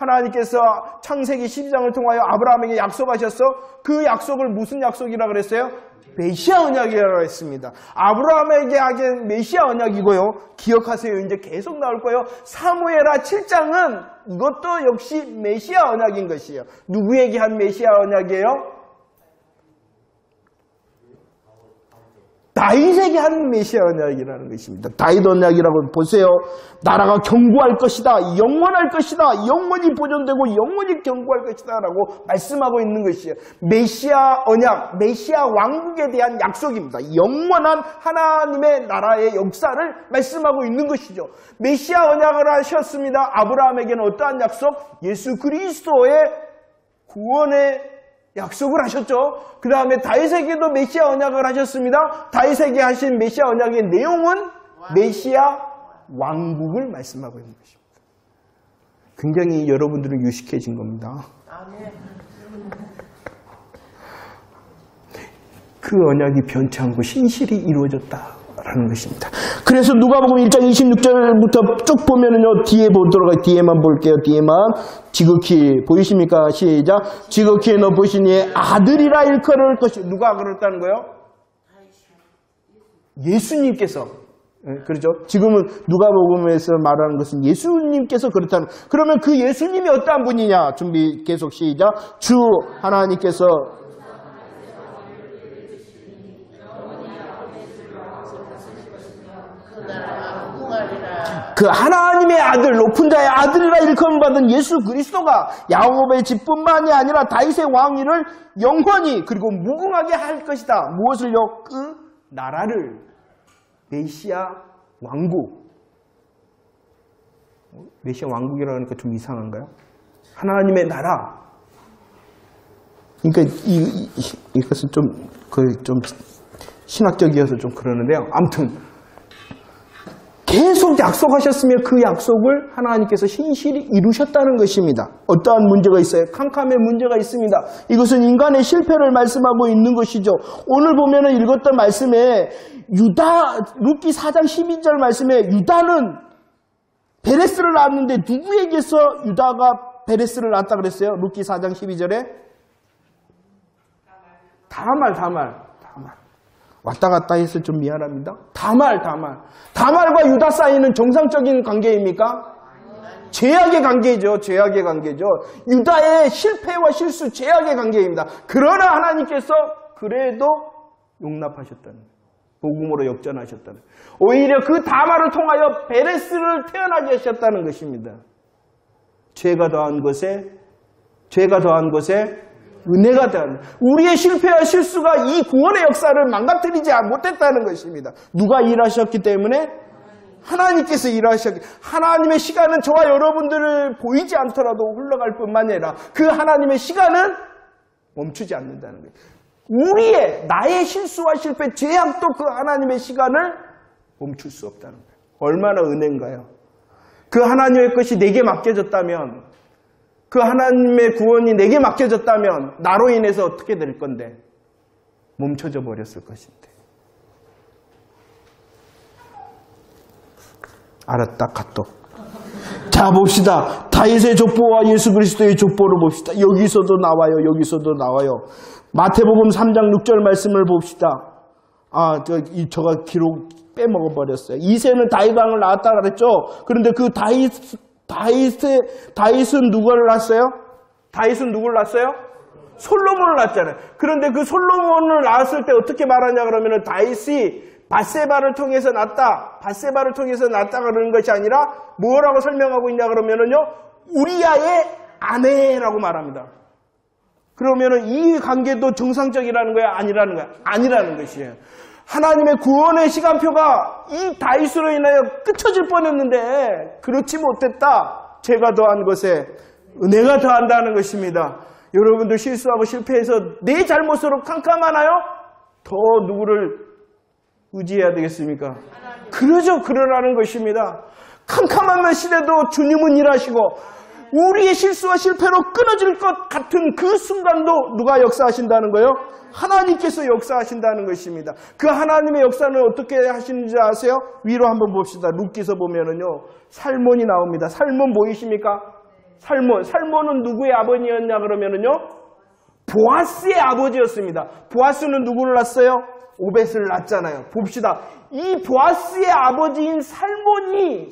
하나님께서 창세기 12장을 통하여 아브라함에게 약속하셨어. 그 약속을 무슨 약속이라고 그랬어요? 메시아 언약이라고 했습니다. 아브라함에게 하긴 메시아 언약이고요. 기억하세요. 이제 계속 나올 거예요. 사무엘하 7장은 이것도 역시 메시아 언약인 것이에요. 누구에게 한 메시아 언약이에요? 다윗에게 한 메시아 언약이라는 것입니다. 다윗 언약이라고 보세요. 나라가 견고할 것이다. 영원할 것이다. 영원히 보존되고 영원히 견고할 것이다 라고 말씀하고 있는 것이에요. 메시아 언약, 메시아 왕국에 대한 약속입니다. 영원한 하나님의 나라의 역사를 말씀하고 있는 것이죠. 메시아 언약을 하셨습니다. 아브라함에게는 어떠한 약속? 예수 그리스도의 구원의 약속을 하셨죠. 그 다음에 다윗에게도 메시아 언약을 하셨습니다. 다윗에게 하신 메시아 언약의 내용은 메시아 왕국을 말씀하고 있는 것입니다. 굉장히 여러분들은 유식해진 겁니다. 그 언약이 변치 않고 신실히 이루어졌다라는 것입니다. 그래서 누가복음 1장 26절부터 쭉 보면은요, 뒤에 보도록, 뒤에만 볼게요. 뒤에만. 지극히 보이십니까? 시작. 지극히 너 보시니 아들이라 일컬을 것이. 누가 그랬다는 거예요? 예수님께서. 그렇죠? 지금은 누가복음에서 말하는 것은 예수님께서 그렇다는. 그러면 그 예수님이 어떠한 분이냐? 준비 계속 시작. 주 하나님께서 그 하나님의 아들, 높은 자의 아들이라 일컬음 받은 예수 그리스도가 야곱의 집뿐만이 아니라 다윗의 왕위를 영원히 그리고 무궁하게 할 것이다. 무엇을요? 그 나라를. 메시아 왕국. 메시아 왕국이라고 하니까 좀 이상한가요? 하나님의 나라. 그러니까 이것은 좀 신학적이어서 좀 그러는데요. 아무튼 계속 약속하셨으며 그 약속을 하나님께서 신실히 이루셨다는 것입니다. 어떠한 문제가 있어요? 캄캄의 문제가 있습니다. 이것은 인간의 실패를 말씀하고 있는 것이죠. 오늘 보면은 읽었던 말씀에 루키 4장 12절 말씀에 유다는 베레스를 낳았는데 누구에게서 유다가 베레스를 낳았다 그랬어요? 루키 4장 12절에 다말. 왔다 갔다 해서 좀 미안합니다. 다말과 유다 사이는 정상적인 관계입니까? 죄악의 관계죠. 죄악의 관계죠. 유다의 실패와 실수, 죄악의 관계입니다. 그러나 하나님께서 그래도 용납하셨다는, 복음으로 역전하셨다는, 오히려 그 다말을 통하여 베레스를 태어나게 하셨다는 것입니다. 죄가 더한 것에 은혜가 더한, 우리의 실패와 실수가 이 구원의 역사를 망가뜨리지 못했다는 것입니다. 누가 일하셨기 때문에? 하나님께서 일하셨기. 하나님의 시간은 저와 여러분들을 보이지 않더라도 흘러갈 뿐만 아니라 그 하나님의 시간은 멈추지 않는다는 거예요. 나의 실수와 실패, 죄악도 그 하나님의 시간을 멈출 수 없다는 거예요. 얼마나 은혜인가요? 그 하나님의 것이 내게 맡겨졌다면, 그 하나님의 구원이 내게 맡겨졌다면 나로 인해서 어떻게 될 건데? 멈춰져 버렸을 것인데. 알았다, 카톡. 자, 봅시다. 다윗의 족보와 예수 그리스도의 족보를 봅시다. 여기서도 나와요. 마태복음 3장 6절 말씀을 봅시다. 저가 기록 빼먹어버렸어요. 이새는 다윗 왕을 낳았다 그랬죠? 그런데 그 다윗은 누구를 낳았어요? 솔로몬을 낳았잖아요. 그런데 그 솔로몬을 낳았을 때 어떻게 말하냐 그러면은 다윗이 밧세바를 통해서 낳았다 그러는 것이 아니라 뭐라고 설명하고 있냐 그러면은요, 우리아의 아내라고 말합니다. 그러면은 이 관계도 정상적이라는 거야? 아니라는 거야? 아니라는 것이에요. 하나님의 구원의 시간표가 이 다윗으로 인하여 끝쳐질 뻔했는데 그렇지 못했다. 죄가 더한 것에 은혜가 더한다는 것입니다. 여러분들 실수하고 실패해서 내 잘못으로 캄캄하나요? 더 누구를 의지해야 되겠습니까? 그러죠. 그러라는 것입니다. 캄캄한 시대도 주님은 일하시고 우리의 실수와 실패로 끊어질 것 같은 그 순간도 누가 역사하신다는 거예요? 하나님께서 역사하신다는 것입니다. 그 하나님의 역사는 어떻게 하시는지 아세요? 위로 한번 봅시다. 룻기서 보면은요, 살몬이 나옵니다. 살몬 보이십니까? 살몬은 누구의 아버지였냐 그러면은요, 보아스의 아버지였습니다. 보아스는 누구를 낳았어요? 오벳을 낳았잖아요. 봅시다. 이 보아스의 아버지인 살몬이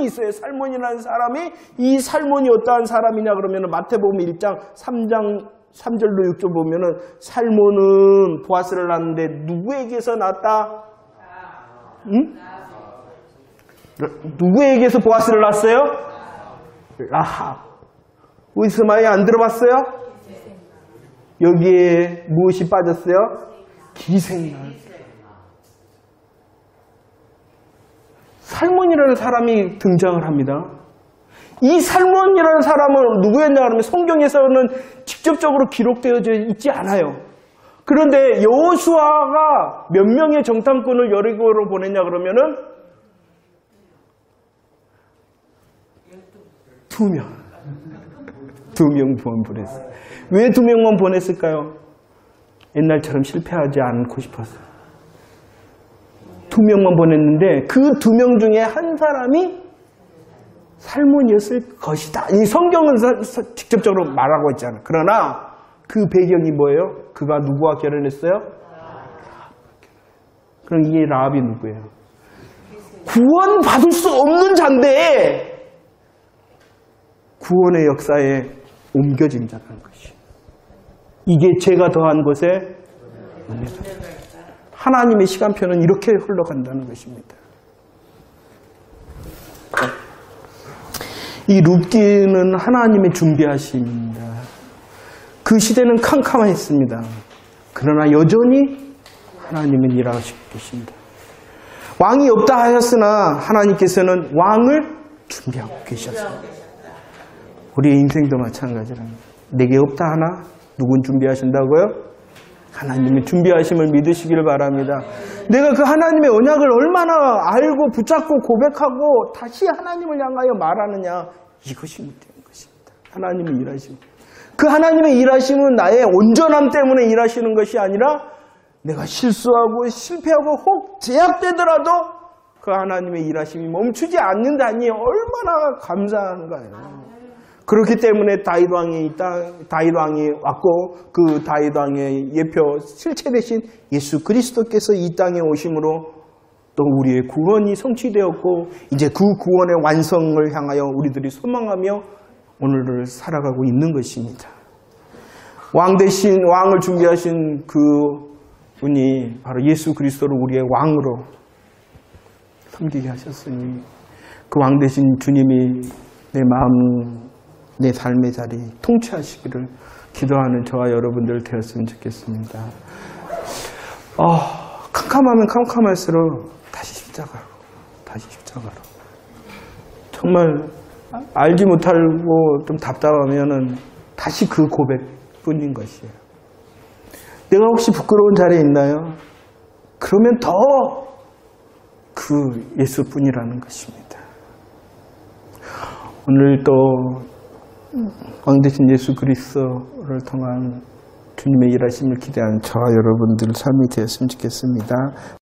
있어요. 살몬이라는 사람이, 이 살몬이 어떠한 사람이냐 그러면은 마태복음 1장 3장 3절로 6절 보면은 살몬은 보아스를 낳았는데 누구에게서 낳았다? 응? 누구에게서 보아스를 낳았어요? 라합. 어디서 많이 안 들어봤어요? 여기에 무엇이 빠졌어요? 기생날. 살몬이라는 사람이 등장을 합니다. 이 살몬이라는 사람은 누구였냐 하면 성경에서는 직접적으로 기록되어져 있지 않아요. 그런데 여호수아가 몇 명의 정탐꾼을 여리고로 보냈냐 그러면은 2명. 2명 보냈어요. 왜 2명만 보냈을까요? 옛날처럼 실패하지 않고 싶었어요. 2명만 보냈는데 그 2명 중에 한 사람이 살몬이었을 것이다. 이 성경은 직접적으로 말하고 있잖아요. 그러나 그 배경이 뭐예요? 그가 누구와 결혼했어요? 그럼 이 라합이 누구예요? 구원받을 수 없는 자인데 구원의 역사에 옮겨진 자라는 것이. 이게 죄가 더한 곳에 하나님의 시간표는 이렇게 흘러간다는 것입니다. 이 룻기는 하나님의 준비하심입니다. 그 시대는 캄캄했습니다. 그러나 여전히 하나님은 일하시고 계십니다. 왕이 없다 하셨으나 하나님께서는 왕을 준비하고 계셨습니다. 우리의 인생도 마찬가지랍니다. 내게 없다 하나 누군 준비하신다고요? 하나님의 준비하심을 믿으시기를 바랍니다. 내가 그 하나님의 언약을 얼마나 알고 붙잡고 고백하고 다시 하나님을 향하여 말하느냐, 이것이 문제인 것입니다. 하나님의 일하심. 그 하나님의 일하심은 나의 온전함 때문에 일하시는 것이 아니라 내가 실수하고 실패하고 혹 제약되더라도 그 하나님의 일하심이 멈추지 않는다니 얼마나 감사한가요. 그렇기 때문에 다윗 왕이 왔고 그 다윗 왕의 예표 실체 대신 예수 그리스도께서 이 땅에 오심으로 또 우리의 구원이 성취되었고 이제 그 구원의 완성을 향하여 우리들이 소망하며 오늘을 살아가고 있는 것입니다. 왕 대신 왕을 준비하신 그 분이 바로 예수 그리스도를 우리의 왕으로 섬기게 하셨으니 그 왕 대신 주님이 내 마음 내 삶의 자리 통치하시기를 기도하는 저와 여러분들 되었으면 좋겠습니다. 캄캄하면 캄캄할수록 다시 십자가로. 정말 알지 못하고 좀 답답하면은 다시 그 고백뿐인 것이에요. 내가 혹시 부끄러운 자리에 있나요? 그러면 더 그 예수뿐이라는 것입니다. 오늘 또 왕 대신 예수 그리스도를 통한 주님의 일하심을 기대하는 저와 여러분들 삶이 되었으면 좋겠습니다.